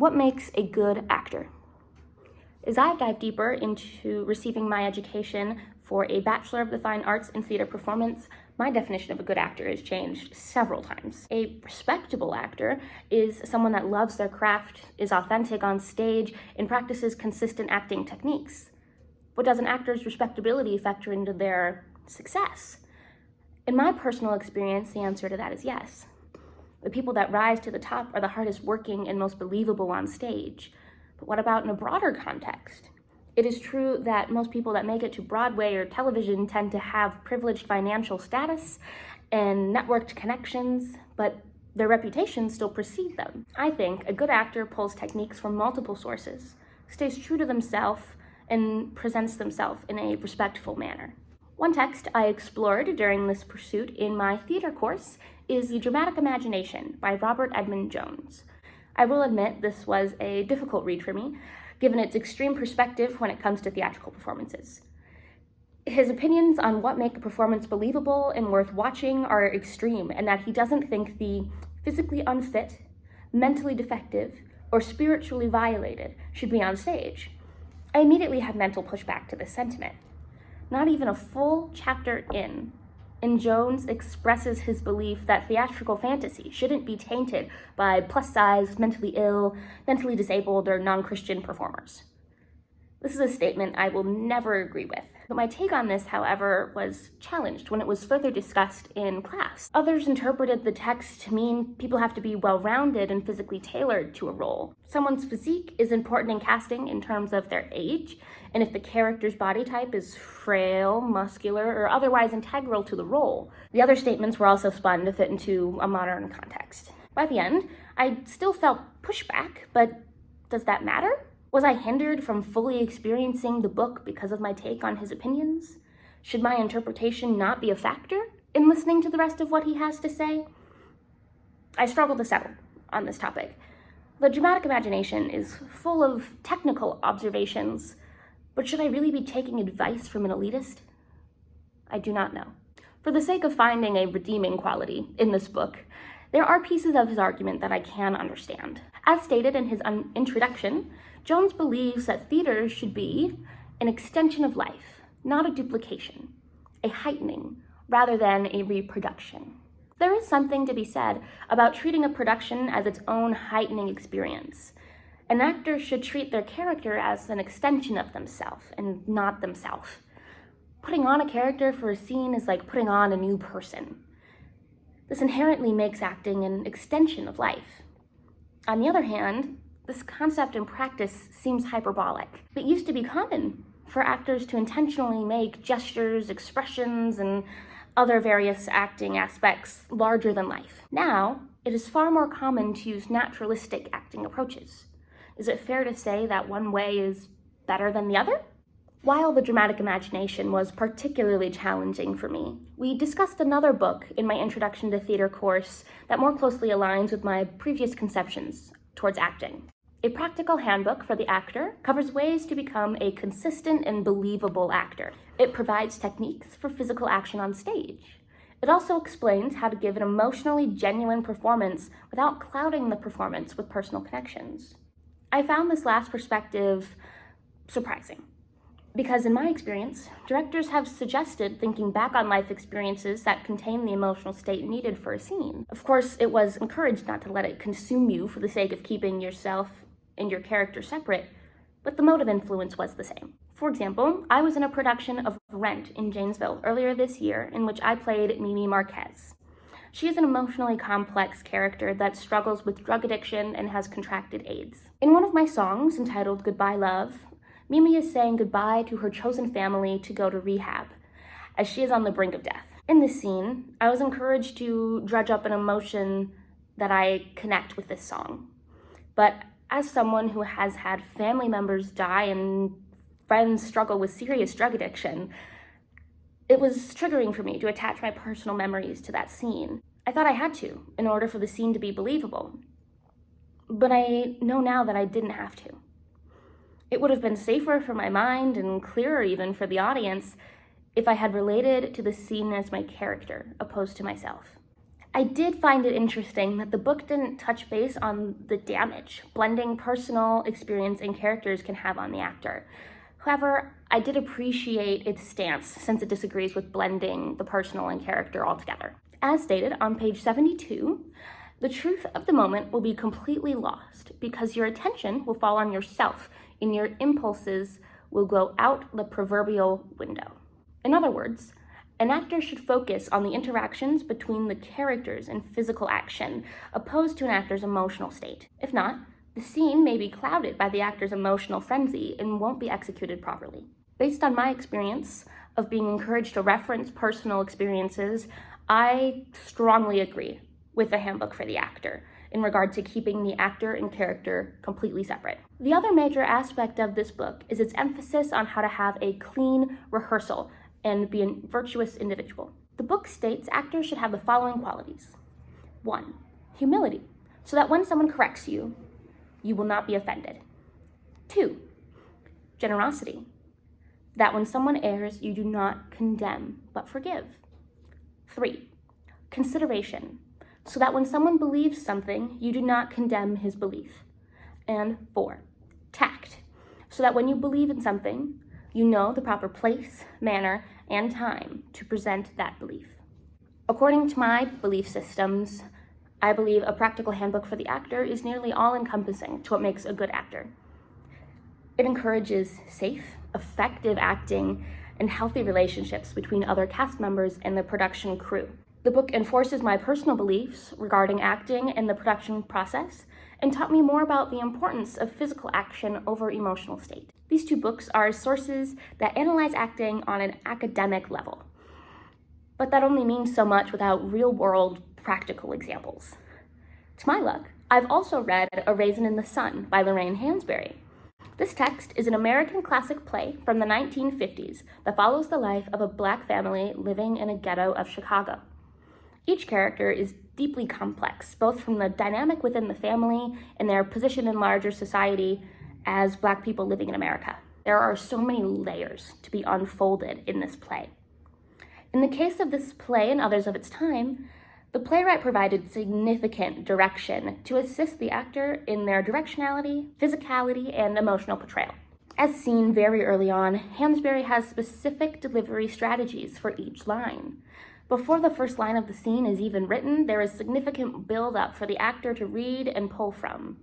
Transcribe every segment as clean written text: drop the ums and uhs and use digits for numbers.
What makes a good actor? As I've dived deeper into receiving my education for a Bachelor of the Fine Arts in Theater Performance, my definition of a good actor has changed several times. A respectable actor is someone that loves their craft, is authentic on stage, and practices consistent acting techniques. But does an actor's respectability factor into their success? In my personal experience, the answer to that is yes. The people that rise to the top are the hardest working and most believable on stage. But what about in a broader context? It is true that most people that make it to Broadway or television tend to have privileged financial status and networked connections, but their reputations still precede them. I think a good actor pulls techniques from multiple sources, stays true to themselves, and presents themselves in a respectful manner. One text I explored during this pursuit in my theater course is The Dramatic Imagination by Robert Edmond Jones. I will admit this was a difficult read for me, given its extreme perspective when it comes to theatrical performances. His opinions on what make a performance believable and worth watching are extreme, and that he doesn't think the physically unfit, mentally defective, or spiritually violated should be on stage. I immediately had mental pushback to this sentiment. Not even a full chapter in, and Jones expresses his belief that theatrical fantasy shouldn't be tainted by plus-size, mentally ill, mentally disabled, or non-Christian performers. This is a statement I will never agree with. But my take on this, however, was challenged when it was further discussed in class. Others interpreted the text to mean people have to be well-rounded and physically tailored to a role. Someone's physique is important in casting in terms of their age, and if the character's body type is frail, muscular, or otherwise integral to the role. The other statements were also spun to fit into a modern context. By the end, I still felt pushback, but does that matter? Was I hindered from fully experiencing the book because of my take on his opinions? Should my interpretation not be a factor in listening to the rest of what he has to say? I struggle to settle on this topic. The Dramatic Imagination is full of technical observations, but should I really be taking advice from an elitist? I do not know. For the sake of finding a redeeming quality in this book, there are pieces of his argument that I can understand. As stated in his introduction, Jones believes that theater should be an extension of life, not a duplication, a heightening rather than a reproduction. There is something to be said about treating a production as its own heightening experience. An actor should treat their character as an extension of themselves and not themselves. Putting on a character for a scene is like putting on a new person. This inherently makes acting an extension of life. On the other hand, this concept in practice seems hyperbolic. It used to be common for actors to intentionally make gestures, expressions, and other various acting aspects larger than life. Now, it is far more common to use naturalistic acting approaches. Is it fair to say that one way is better than the other? While The Dramatic Imagination was particularly challenging for me, we discussed another book in my Introduction to Theater course that more closely aligns with my previous conceptions towards acting. A Practical Handbook for the Actor covers ways to become a consistent and believable actor. It provides techniques for physical action on stage. It also explains how to give an emotionally genuine performance without clouding the performance with personal connections. I found this last perspective surprising, because in my experience, directors have suggested thinking back on life experiences that contain the emotional state needed for a scene. Of course, it was encouraged not to let it consume you for the sake of keeping yourself and your character separate, but the mode of influence was the same. For example, I was in a production of Rent in Janesville earlier this year in which I played Mimi Marquez. She is an emotionally complex character that struggles with drug addiction and has contracted AIDS. In one of my songs, entitled Goodbye Love, Mimi is saying goodbye to her chosen family to go to rehab, as she is on the brink of death. In this scene, I was encouraged to dredge up an emotion that I connect with this song. But as someone who has had family members die and friends struggle with serious drug addiction, it was triggering for me to attach my personal memories to that scene. I thought I had to, in order for the scene to be believable. But I know now that I didn't have to. It would have been safer for my mind and clearer even for the audience if I had related to the scene as my character, opposed to myself. I did find it interesting that the book didn't touch base on the damage blending personal experience and characters can have on the actor. However, I did appreciate its stance since it disagrees with blending the personal and character altogether. As stated on page 72, the truth of the moment will be completely lost because your attention will fall on yourself and your impulses will go out the proverbial window. In other words, an actor should focus on the interactions between the characters and physical action, opposed to an actor's emotional state. If not, the scene may be clouded by the actor's emotional frenzy and won't be executed properly. Based on my experience of being encouraged to reference personal experiences, I strongly agree with the handbook for the actor in regard to keeping the actor and character completely separate. The other major aspect of this book is its emphasis on how to have a clean rehearsal and be a virtuous individual. The book states actors should have the following qualities. 1, humility, so that when someone corrects you, you will not be offended. 2, generosity, that when someone errs, you do not condemn, but forgive. 3, consideration, so that when someone believes something, you do not condemn his belief. And 4, tact, so that when you believe in something, you know the proper place, manner, and time to present that belief. According to my belief systems, I believe a practical handbook for the actor is nearly all-encompassing to what makes a good actor. It encourages safe, effective acting and healthy relationships between other cast members and the production crew. The book enforces my personal beliefs regarding acting and the production process and taught me more about the importance of physical action over emotional state. These two books are sources that analyze acting on an academic level, but that only means so much without real-world practical examples. To my luck, I've also read A Raisin in the Sun by Lorraine Hansberry. This text is an American classic play from the 1950s that follows the life of a Black family living in a ghetto of Chicago. Each character is deeply complex, both from the dynamic within the family and their position in larger society as Black people living in America. There are so many layers to be unfolded in this play. In the case of this play and others of its time, the playwright provided significant direction to assist the actor in their directionality, physicality, and emotional portrayal. As seen very early on, Hansberry has specific delivery strategies for each line. Before the first line of the scene is even written, there is significant build-up for the actor to read and pull from.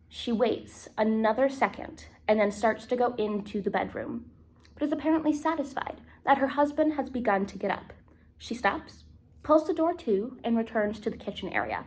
She waits another second and then starts to go into the bedroom, but is apparently satisfied that her husband has begun to get up. She stops, pulls the door to, and returns to the kitchen area.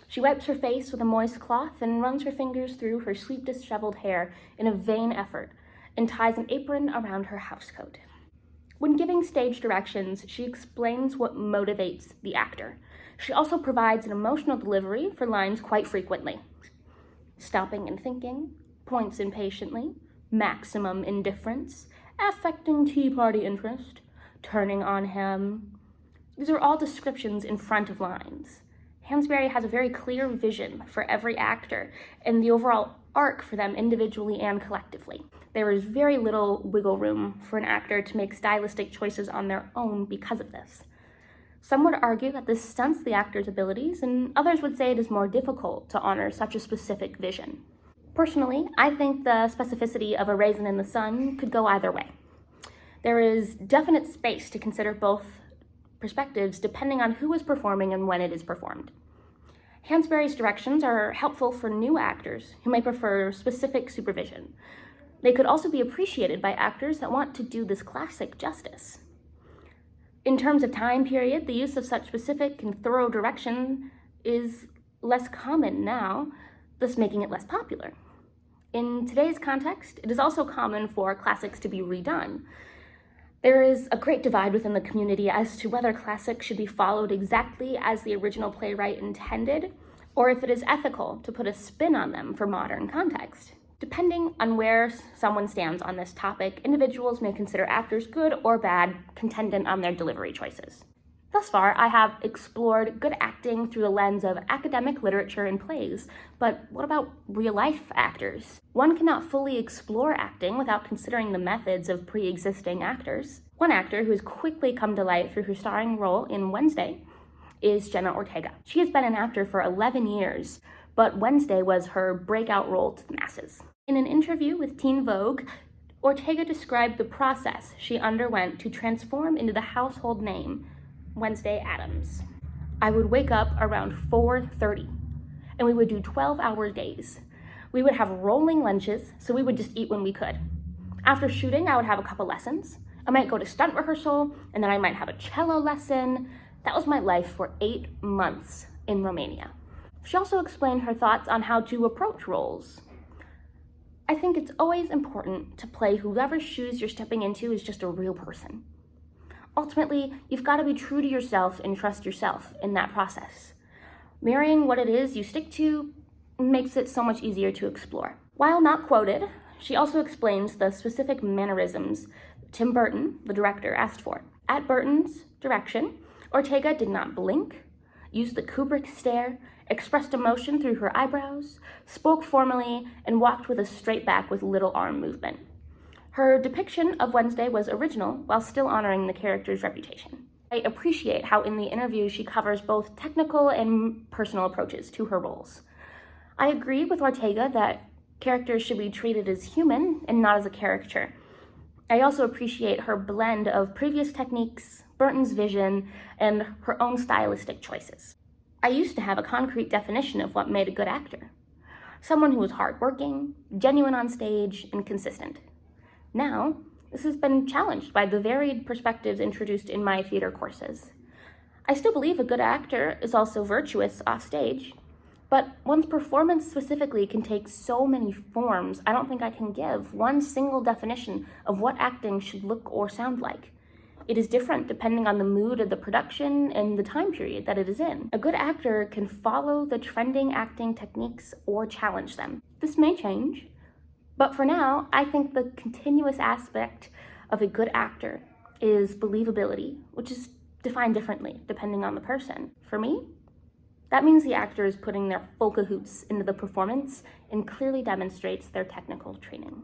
She wipes her face with a moist cloth and runs her fingers through her sleep-disheveled hair in a vain effort and ties an apron around her housecoat. When giving stage directions, she explains what motivates the actor. She also provides an emotional delivery for lines quite frequently. Stopping and thinking, points impatiently, maximum indifference, affecting tea party interest, turning on him. These are all descriptions in front of lines. Hansberry has a very clear vision for every actor and the overall arc for them individually and collectively. There is very little wiggle room for an actor to make stylistic choices on their own because of this. Some would argue that this stunts the actor's abilities, and others would say it is more difficult to honor such a specific vision. Personally, I think the specificity of A Raisin in the Sun could go either way. There is definite space to consider both perspectives depending on who is performing and when it is performed. Hansberry's directions are helpful for new actors who may prefer specific supervision. They could also be appreciated by actors that want to do this classic justice. In terms of time period, the use of such specific and thorough direction is less common now, thus making it less popular. In today's context, it is also common for classics to be redone. There is a great divide within the community as to whether classics should be followed exactly as the original playwright intended, or if it is ethical to put a spin on them for modern context. Depending on where someone stands on this topic, individuals may consider actors good or bad, contingent on their delivery choices. Thus far, I have explored good acting through the lens of academic literature and plays, but what about real-life actors? One cannot fully explore acting without considering the methods of pre-existing actors. One actor who has quickly come to light through her starring role in Wednesday is Jenna Ortega. She has been an actor for 11 years, but Wednesday was her breakout role to the masses. In an interview with Teen Vogue, Ortega described the process she underwent to transform into the household name, Wednesday Addams. I would wake up around 4:30, and we would do 12-hour days. We would have rolling lunches, so we would just eat when we could. After shooting, I would have a couple lessons. I might go to stunt rehearsal, and then I might have a cello lesson. That was my life for 8 months in Romania. She also explained her thoughts on how to approach roles. I think it's always important to play whoever's shoes you're stepping into is just a real person. Ultimately, you've got to be true to yourself and trust yourself in that process. Marrying what it is you stick to makes it so much easier to explore. While not quoted, she also explains the specific mannerisms Tim Burton, the director, asked for. At Burton's direction, Ortega did not blink, used the Kubrick stare, expressed emotion through her eyebrows, spoke formally, and walked with a straight back with little arm movement. Her depiction of Wednesday was original while still honoring the character's reputation. I appreciate how in the interview she covers both technical and personal approaches to her roles. I agree with Ortega that characters should be treated as human and not as a caricature. I also appreciate her blend of previous techniques, Burton's vision, and her own stylistic choices. I used to have a concrete definition of what made a good actor. Someone who was hardworking, genuine on stage, and consistent. Now, this has been challenged by the varied perspectives introduced in my theater courses. I still believe a good actor is also virtuous off stage, but one's performance specifically can take so many forms, I don't think I can give one single definition of what acting should look or sound like. It is different depending on the mood of the production and the time period that it is in. A good actor can follow the trending acting techniques or challenge them. This may change, but for now, I think the continuous aspect of a good actor is believability, which is defined differently depending on the person. For me, that means the actor is putting their full cahoots into the performance and clearly demonstrates their technical training.